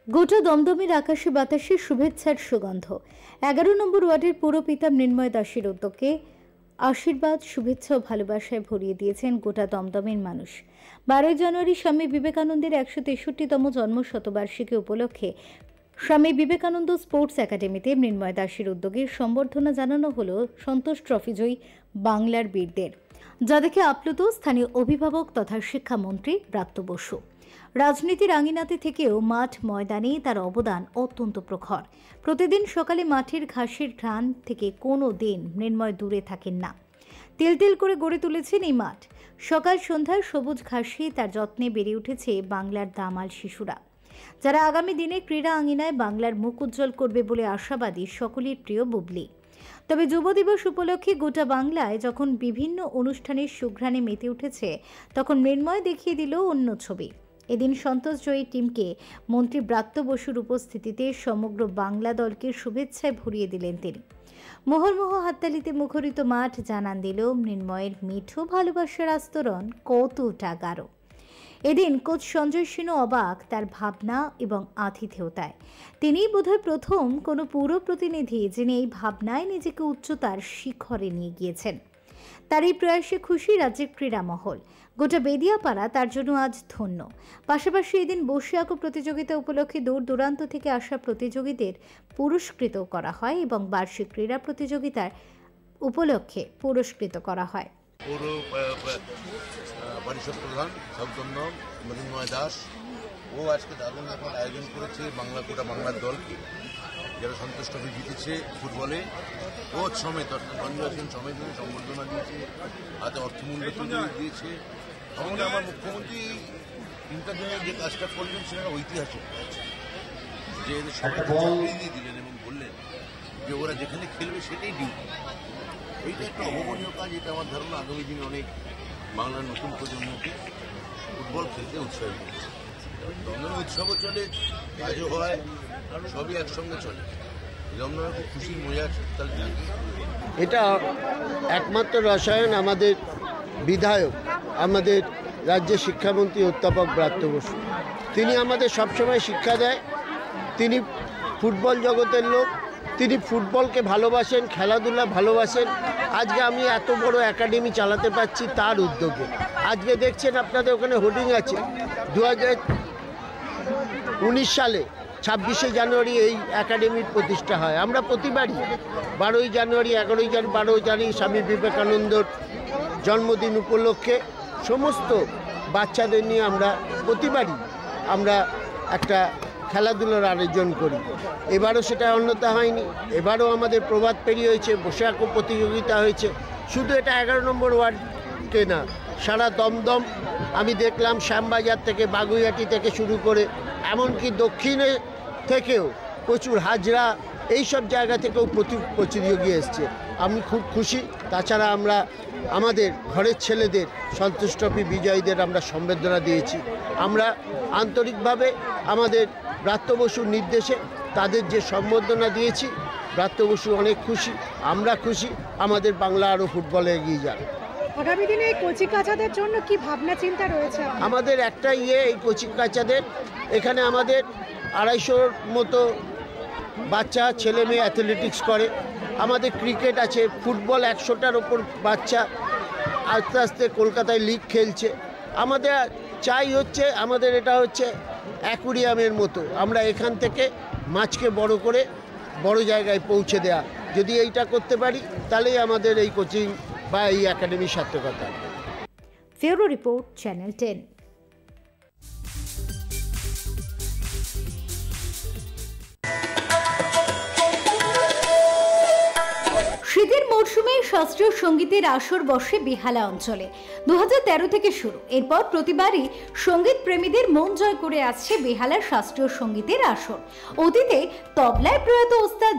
গোটা দমদমের আকাশে বাতাসে শুভেচ্ছার সুগন্ধ। 11 নম্বর ওয়ার্ডের পৌরপিতা মৃন্ময় দাসের উদ্যোগে আশীর্বাদ, শুভেচ্ছা ও ভালোবাসায় ভরিয়ে দিয়েছেন গোটা দমদমের মানুষ। 12 জানুয়ারি স্বামী বিবেকানন্দের 163তম জন্ম শতবার্ষিকী উপলক্ষে স্বামী বিবেকানন্দ স্পোর্টস একাডেমিতে মৃন্ময় দাসের উদ্যোগে সম্বর্ধনা জানানো হলো সন্তোষ ট্রফিজয়ী বাংলার বীরদের, যা দেখে আপ্লুত স্থানীয় অভিভাবক তথা শিক্ষামন্ত্রী ব্রাত্য বসু। রাজনীতির আঙিনাতে থেকেও মাঠ ময়দানে তার অবদান অত্যন্ত প্রখর। প্রতিদিন সকালে মাঠের ঘাসের ঘ্রাণ থেকে কোনো দিন মৃন্ময় দূরে থাকেন না। তিল তিল করে গড়ে তুলেছেন এই মাঠ। সকাল সন্ধ্যায় সবুজ ঘাসে তার যত্নে বেড়ে উঠেছে বাংলার দামাল শিশুরা, যারা আগামী দিনে ক্রীড়া আঙিনায় বাংলার মুখ উজ্জ্বল করবে বলে আশাবাদী সকলের প্রিয় বুবলি। তবে যুব দিবস উপলক্ষে গোটা বাংলায় যখন বিভিন্ন অনুষ্ঠানের সুঘ্রাণে মেতে উঠেছে, তখন মৃন্ময় দেখিয়ে দিল অন্য ছবি। এদিন সন্তোষজয়ী টিমকে মন্ত্রী ব্রাত্য বসুর উপস্থিতিতে সমগ্র বাংলা দলকে শুভেচ্ছায় ভরিয়ে দিলেন তিনি। মোহরমোহ হাততালিতে মুখরিত মাঠ জানান দিল মৃন্ময়ের মিঠো ভালোবাসার আস্তরণ কতটা গাঢ়। এদিন কোচ সঞ্জয় সিনও অবাক তার ভাবনা এবং আতিথেয়তায়। তিনিই বোধহয় প্রথম কোনো পুর প্রতিনিধি যিনি এই ভাবনায় নিজেকে উচ্চতার শিখরে নিয়ে গিয়েছেন। তার এই প্রয়াসে খুশি রাজ্যের ক্রীড়া মহল। গোটা বেদিয়াপাড়া তার জন্য আজ ধন্য। পাশাপাশি এদিন বসে আঁকো প্রতিযোগিতা উপলক্ষে দূর দূরান্ত থেকে আসা প্রতিযোগীদের পুরস্কৃত করা হয় এবং বার্ষিক ক্রীড়া প্রতিযোগিতার উপলক্ষে পুরস্কৃত করা হয়। পরিষদ প্রধান সৌদন্দম মৃন্ময় দাস ও আজকে দারুণ এখন আয়োজন করেছে গোটা বাংলার দলকে, যারা সন্তোষ ট্রফি জিতেছে ফুটবলে। ও সমেত অর্থাৎ সমেত সম্বর্ধনা দিয়েছে, হাতে অর্থমূল্য তুলে দিয়েছে। আমাদের আমার মুখ্যমন্ত্রী তিনটা দিনের যে কাজটা করলেন সেটা ঐতিহাসিক কাজ, যে সবাই দিয়ে দিলেন এবং বললেন যে ওরা যেখানে খেলবে সেটাই ডিউটি। এইটা একটা অভাবনীয় কাজ। এটা আমার ধারণা আগামী দিনে অনেক বাংলার নতুন প্রজন্মকে ফুটবল খেলতে উৎসাহিত করছে। দমদমে উৎসবও চলে, কাজও হয়, সবই একসঙ্গে চলে। দমদমে খুব খুশির মজা শীতকাল। এটা একমাত্র রসায়ন আমাদের বিধায়ক, আমাদের রাজ্যের শিক্ষামন্ত্রী অধ্যাপক ব্রাত্য বসু। তিনি আমাদের সবসময় শিক্ষা দেয়। তিনি ফুটবল জগতের লোক, তিনি ফুটবলকে ভালোবাসেন, খেলাধুলা ভালোবাসেন। আজকে আমি এত বড় একাডেমি চালাতে পারছি তার উদ্যোগে। আজকে দেখছেন আপনাদের ওখানে হোর্ডিং আছে, 2019 সালে 26শে জানুয়ারি এই একাডেমির প্রতিষ্ঠা হয়। আমরা প্রতিবারই 12ই জানুয়ারি, 11ই জানুয়ারি, 12 জানুয়ারি স্বামী বিবেকানন্দর জন্মদিন উপলক্ষে সমস্ত বাচ্চাদের নিয়ে আমরা প্রতিবারই একটা খেলাধুলার আয়োজন করি। এবারও সেটা অন্যথা হয়নি। এবারও আমাদের প্রভাত পেরি হয়েছে, বসে আঁকো প্রতিযোগিতা হয়েছে। শুধু এটা 11 নম্বর ওয়ার্ডকে না, সারা দমদম আমি দেখলাম, শ্যামবাজার থেকে বাগুইহাটি থেকে শুরু করে এমনকি দক্ষিণে থেকেও প্রচুর হাজরা, এইসব জায়গা থেকেও প্রতিযোগী এসছে। আমি খুব খুশি। তাছাড়া আমরা আমাদের ঘরের ছেলেদের সন্তোষ ট্রফি বিজয়ীদের আমরা সম্বর্ধনা দিয়েছি। আমরা আন্তরিকভাবে আমাদের ব্রাত্য বসুর নির্দেশে তাদের যে সম্বর্ধনা দিয়েছি, ব্রাত্য বসু অনেক খুশি, আমরা খুশি। আমাদের বাংলা আরও ফুটবলে এগিয়ে যাবে। আগামী দিনে এই কোচিং কাচাদের জন্য কি ভাবনা চিন্তা রয়েছে? আমাদের একটা এই কোচিং কাচাদের এখানে আমাদের 250 মতো বাচ্চা ছেলে মেয়ে অ্যাথলেটিক্স করে। আমাদের ক্রিকেট আছে, ফুটবল 100টার ওপর বাচ্চা আস্তে আস্তে কলকাতায় লিগ খেলছে। আমাদের চাই হচ্ছে, আমাদের এটা হচ্ছে অ্যাকুরিয়ামের মতো, আমরা এখান থেকে মাছকে বড় করে বড় জায়গায় পৌঁছে দেয়া। যদি এইটা করতে পারি তাহলেই আমাদের এই কোচিং বা এই একাডেমির সার্থকতা। ফেরো রিপোর্ট, চ্যানেল 10। শীতের মরশুমে শাস্ত্রীয় সঙ্গীতের আসর বসে বেহালা অঞ্চলে। 2013 থেকে শুরু। এরপর প্রতিবারই সঙ্গীত প্রেমীদের মন জয় করে আসছে বেহালার শাস্ত্রীয় সঙ্গীতের আসর। অতীতে তবলায় প্রয়াত ওস্তাদ